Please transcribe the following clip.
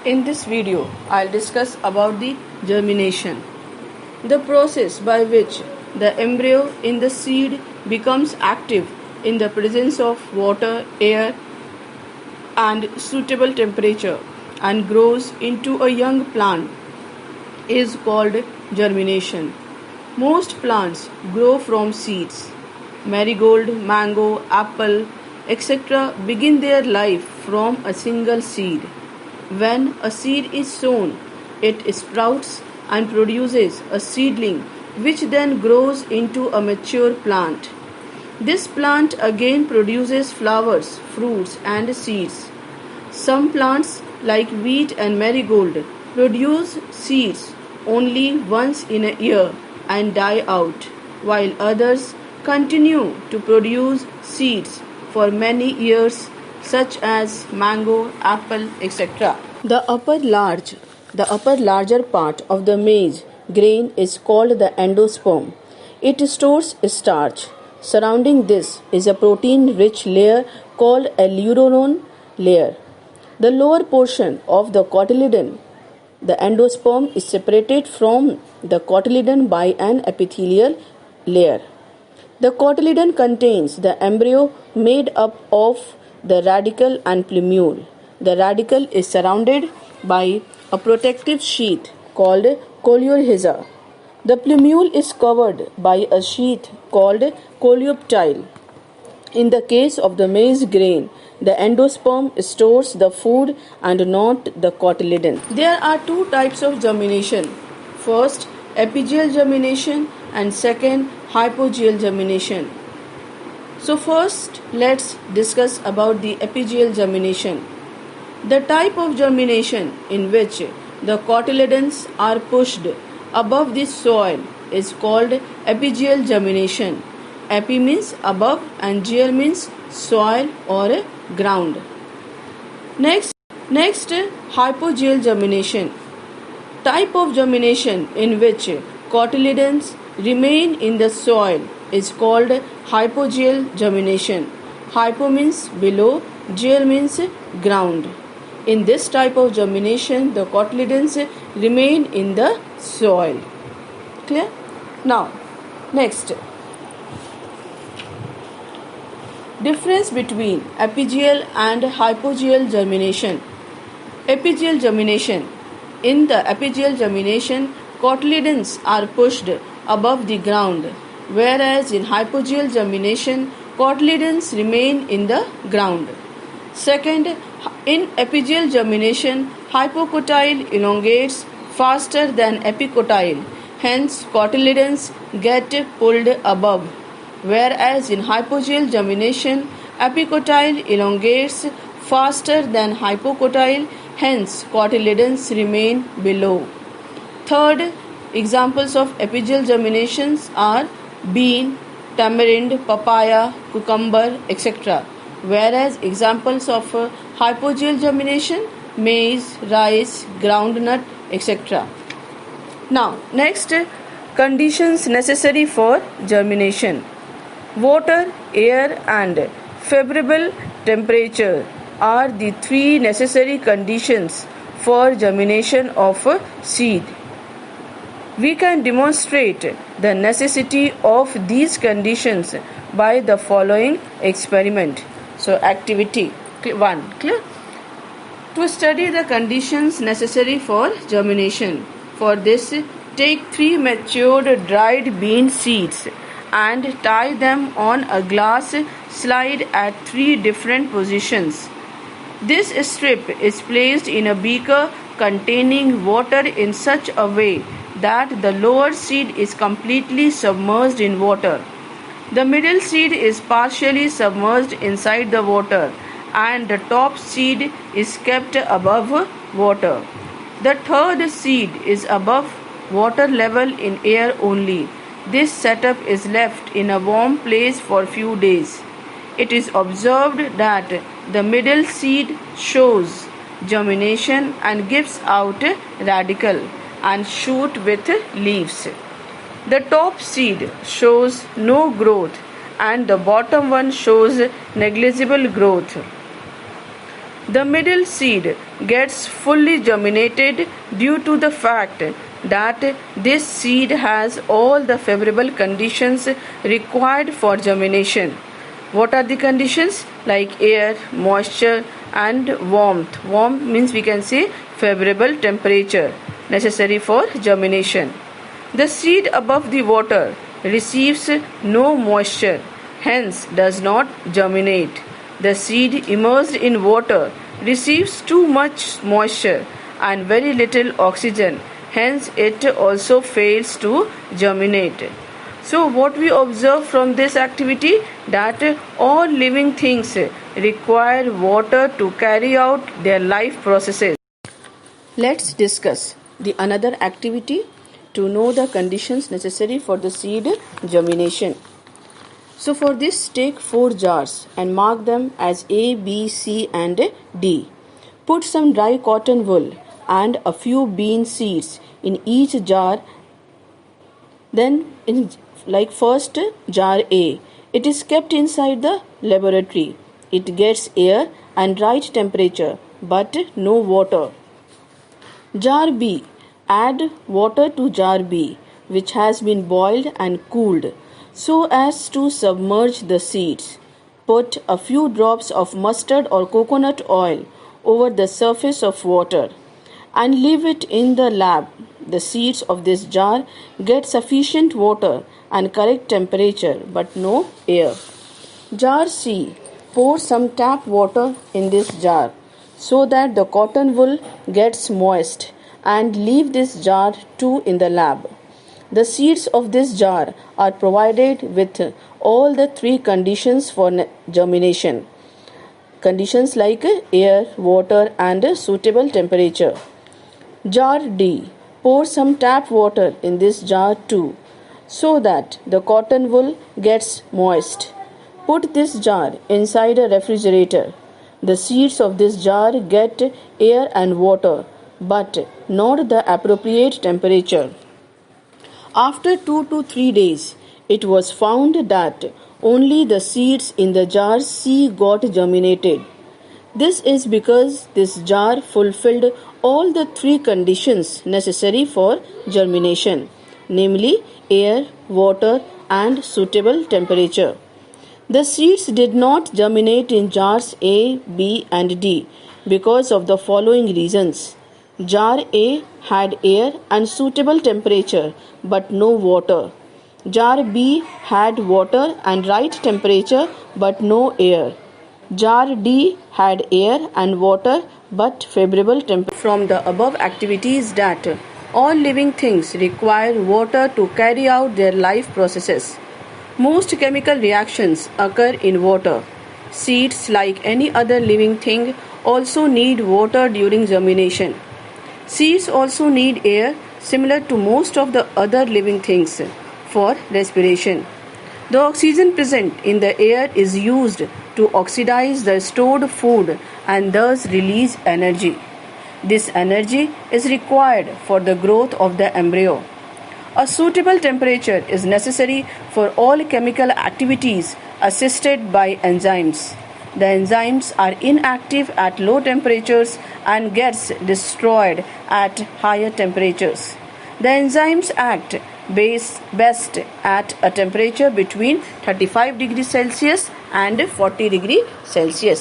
In this video, I'll discuss about the germination, the process by which the embryo in the seed becomes active in the presence of water, air, and suitable temperature and grows into a young plant is called germination. Most plants grow from seeds. Marigold, mango, apple, etc. begin their life from a single seed. When a seed is sown, it sprouts and produces a seedling which then grows into a mature plant. This plant again produces flowers, fruits, and seeds. Some plants, like wheat and marigold, produce seeds only once in a year and die out, while others continue to produce seeds for many years, such as mango, apple, etc. The upper larger part of the maize grain is called the endosperm. It stores starch. Surrounding this is a protein-rich layer called a neuron layer. The lower portion of the cotyledon, the endosperm, is separated from the cotyledon by an epithelial layer. The cotyledon contains the embryo made up of the radicle and plumule. The radicle is surrounded by a protective sheath called coleorhiza. The plumule is covered by a sheath called coleoptile. In the case of the maize grain, the endosperm stores the food and not the cotyledon. There are two types of germination. First, epigeal germination, and second, hypogeal germination. So first, let's discuss about the epigeal germination. The type of germination in which the cotyledons are pushed above the soil is called epigeal germination. Epi means above and geal means soil or ground. Next, hypogeal germination. Type of germination in which cotyledons remain in the soil is called hypogeal germination. Hypo means below, geal means ground. In this type of germination, the cotyledons remain in the soil. Clear? Now, next. Difference between epigeal and hypogeal germination. Epigeal germination. In the epigeal germination, cotyledons are pushed above the ground, whereas in hypogeal germination, cotyledons remain in the ground. Second, in epigeal germination, hypocotyle elongates faster than epicotyle, hence cotyledons get pulled above, whereas in hypogeal germination, epicotyle elongates faster than hypocotyle, hence cotyledons remain below. Third, examples of epigeal germinations are bean, tamarind, papaya, cucumber, etc. Whereas examples of hypogeal germination, maize, rice, groundnut, etc. Now, next, conditions necessary for germination. Water, air, and favorable temperature are the three necessary conditions for germination of a seed. We can demonstrate the necessity of these conditions by the following experiment. So, activity 1. Clear? To study the conditions necessary for germination. For this, take 3 matured dried bean seeds and tie them on a glass slide at 3 different positions. This strip is placed in a beaker containing water in such a way that the lower seed is completely submerged in water. The middle seed is partially submerged inside the water and the top seed is kept above water. The third seed is above water level in air only. This setup is left in a warm place for few days. It is observed that the middle seed shows germination and gives out radicle and shoot with leaves. The top seed shows no growth and the bottom one shows negligible growth. The middle seed gets fully germinated due to the fact that this seed has all the favorable conditions required for germination. What are the conditions? Like air, moisture and warmth. Warmth means we can say favorable temperature necessary for germination. The seed above the water receives no moisture, hence does not germinate. The seed immersed in water receives too much moisture and very little oxygen, hence it also fails to germinate. So what we observe from this activity, that all living things require water to carry out their life processes. Let's discuss the another activity to know the conditions necessary for the seed germination. So for this, take 4 jars and mark them as A, B, C and D. Put some dry cotton wool and a few bean seeds in each jar. Then in first jar A, it is kept inside the laboratory. It gets air and right temperature but no water. Jar B, add water to jar B, which has been boiled and cooled so as to submerge the seeds. Put a few drops of mustard or coconut oil over the surface of water and leave it in the lab. The seeds of this jar get sufficient water and correct temperature but no air. Jar C, pour some tap water in this jar so that the cotton wool gets moist and leave this jar too in the lab. The seeds of this jar are provided with all the 3 conditions for germination. Conditions like air, water and suitable temperature. Jar D, pour some tap water in this jar too so that the cotton wool gets moist. Put this jar inside a refrigerator. The seeds of this jar get air and water but not the appropriate temperature. After 2 to 3 days, it was found that only the seeds in the jar C got germinated. This is because this jar fulfilled all the 3 conditions necessary for germination, namely air, water and suitable temperature. The seeds did not germinate in jars A, B and D because of the following reasons. Jar A had air and suitable temperature but no water. Jar B had water and right temperature but no air. Jar D had air and water but favorable temperature. From the above activities that all living things require water to carry out their life processes. Most chemical reactions occur in water. Seeds, like any other living thing, also need water during germination. Seeds also need air, similar to most of the other living things, for respiration. The oxygen present in the air is used to oxidize the stored food and thus release energy. This energy is required for the growth of the embryo. A suitable temperature is necessary for all chemical activities assisted by enzymes. The enzymes are inactive at low temperatures and gets destroyed at higher temperatures. The enzymes act best at a temperature between 35 degrees Celsius and 40 degrees Celsius.